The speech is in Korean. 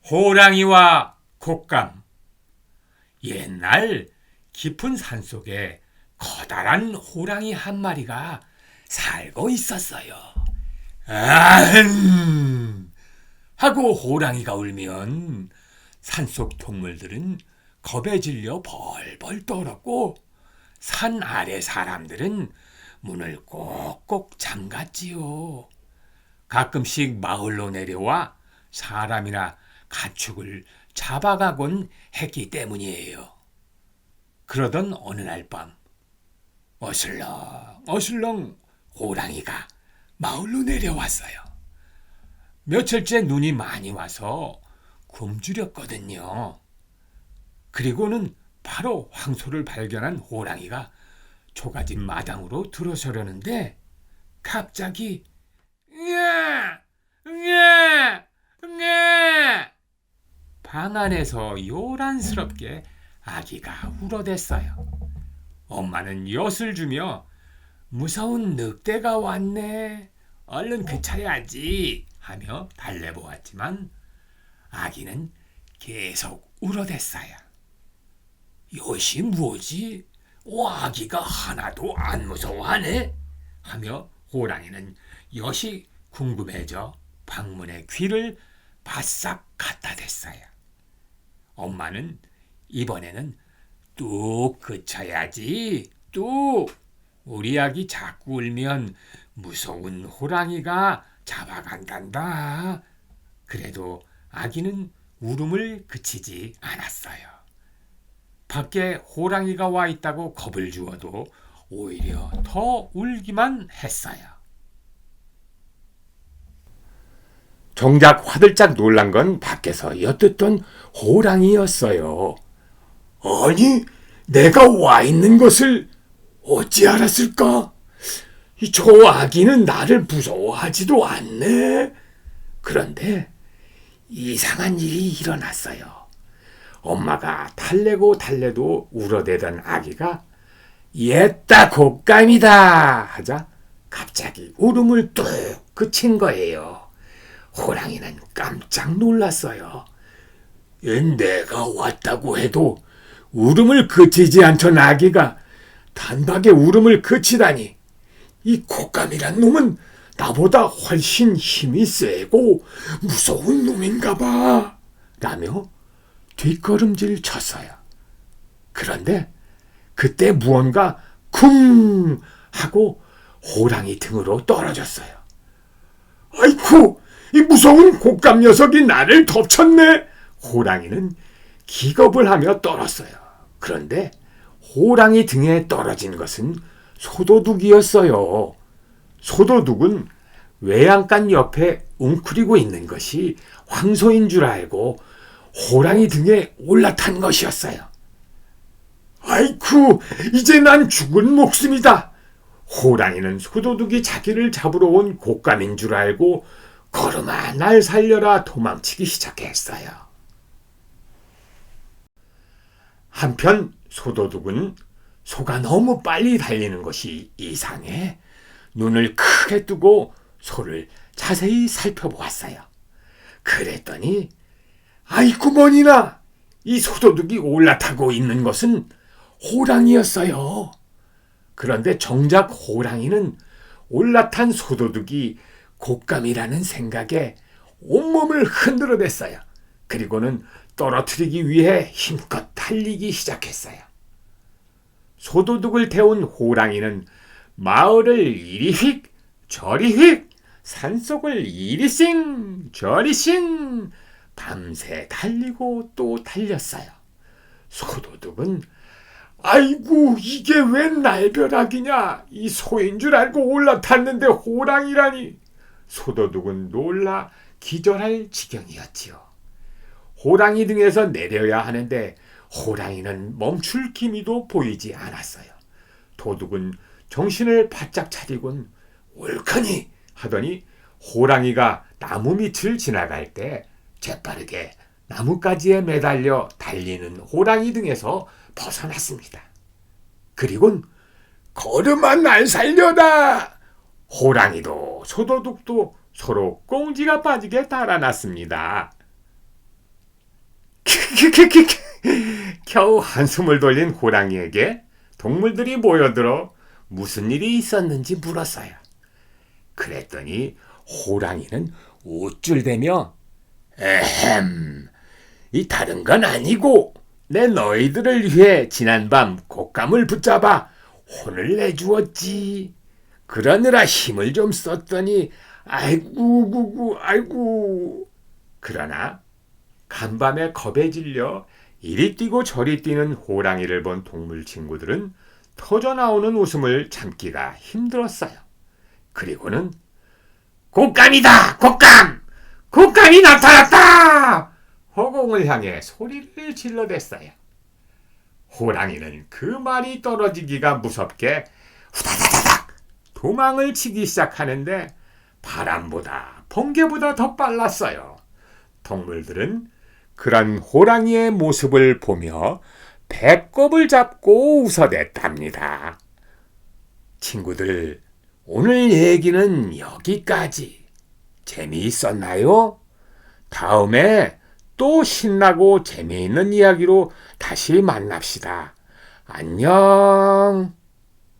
호랑이와 곶감. 옛날 깊은 산속에 커다란 호랑이 한 마리가 살고 있었어요. 아흥! 하고 호랑이가 울면 산속 동물들은 겁에 질려 벌벌 떨었고 산 아래 사람들은 문을 꼭꼭 잠갔지요. 가끔씩 마을로 내려와 사람이나 가축을 잡아가곤 했기 때문이에요. 그러던 어느 날 밤 어슬렁 호랑이가 마을로 내려왔어요. 며칠째 눈이 많이 와서 굶주렸거든요. 그리고는 바로 황소를 발견한 호랑이가 초가집 마당으로 들어서려는데 갑자기 으아! 으아! 으아! 방 안에서 요란스럽게 아기가 울어댔어요. 엄마는 엿을 주며 무서운 늑대가 왔네. 얼른 그쳐야지 하며 달래보았지만 아기는 계속 울어댔어요. 엿이 뭐지? 아기가 하나도 안 무서워하네? 하며 호랑이는 엿이 궁금해져 방문에 귀를 바싹 갖다 댔어요. 엄마는 이번에는 뚝 그쳐야지. 뚝. 우리 아기 자꾸 울면 무서운 호랑이가 잡아간단다. 그래도 아기는 울음을 그치지 않았어요. 밖에 호랑이가 와 있다고 겁을 주어도 오히려 더 울기만 했어요. 정작 화들짝 놀란 건 밖에서 엿듣던 호랑이였어요. 아니, 내가 와 있는 것을 어찌 알았을까? 저 아기는 나를 무서워하지도 않네. 그런데 이상한 일이 일어났어요. 엄마가 달래도 울어대던 아기가 옛다 곶감이다 하자 갑자기 울음을 뚝 그친 거예요. 호랑이는 깜짝 놀랐어요. 내가 왔다고 해도 울음을 그치지 않던 아기가 단박에 울음을 그치다니, 이 곶감이란 놈은 나보다 훨씬 힘이 세고 무서운 놈인가 봐 라며 뒷걸음질 쳤어요. 그런데 그때 무언가 쿵 하고 호랑이 등으로 떨어졌어요. 아이쿠, 이 무서운 곶감 녀석이 나를 덮쳤네. 호랑이는 기겁을 하며 떨었어요. 그런데 호랑이 등에 떨어진 것은 소도둑이었어요. 소도둑은 외양간 옆에 웅크리고 있는 것이 황소인 줄 알고 호랑이 등에 올라탄 것이었어요. 아이쿠, 이제 난 죽은 목숨이다. 호랑이는 소도둑이 자기를 잡으러 온 곶감인 줄 알고 걸음아 날 살려라 도망치기 시작했어요. 한편 소도둑은 소가 너무 빨리 달리는 것이 이상해 눈을 크게 뜨고 소를 자세히 살펴보았어요. 그랬더니 아이고 머니나, 이 소도둑이 올라타고 있는 것은 호랑이였어요. 그런데 정작 호랑이는 올라탄 소도둑이 곶감이라는 생각에 온몸을 흔들어댔어요. 그리고는 떨어뜨리기 위해 힘껏 달리기 시작했어요. 소도둑을 태운 호랑이는 마을을 이리 휙 저리 휙 산속을 이리 싱 저리 싱 밤새 달리고 또 달렸어요. 소도둑은 아이고, 이게 웬 날벼락이냐, 이 소인 줄 알고 올라탔는데 호랑이라니. 소도둑은 놀라 기절할 지경이었지요. 호랑이 등에서 내려야 하는데 호랑이는 멈출 기미도 보이지 않았어요. 도둑은 정신을 바짝 차리곤 옳거니 하더니 호랑이가 나무 밑을 지나갈 때 재빠르게 나뭇가지에 매달려 달리는 호랑이 등에서 벗어났습니다. 그리곤 걸음아 날 살려라. 호랑이도 소도둑도 서로 꽁지가 빠지게 달아났습니다. 겨우 한숨을 돌린 호랑이에게 동물들이 모여들어 무슨 일이 있었는지 물었어요. 그랬더니 호랑이는 우쭐대며 이 다른 건 아니고 내 너희들을 위해 지난밤 곶감을 붙잡아 혼을 내주었지. 그러느라 힘을 좀 썼더니 아이고. 그러나 간밤에 겁에 질려 이리 뛰고 저리 뛰는 호랑이를 본 동물 친구들은 터져나오는 웃음을 참기가 힘들었어요. 그리고는 곶감이다! 곶감이 나타났다! 허공을 향해 소리를 질러댔어요. 호랑이는 그 말이 떨어지기가 무섭게 후다다다닥 도망을 치기 시작하는데 바람보다 번개보다 더 빨랐어요. 동물들은 그런 호랑이의 모습을 보며 배꼽을 잡고 웃어댔답니다. 친구들, 오늘 얘기는 여기까지. 재미있었나요? 다음에 또 신나고 재미있는 이야기로 다시 만납시다. 안녕.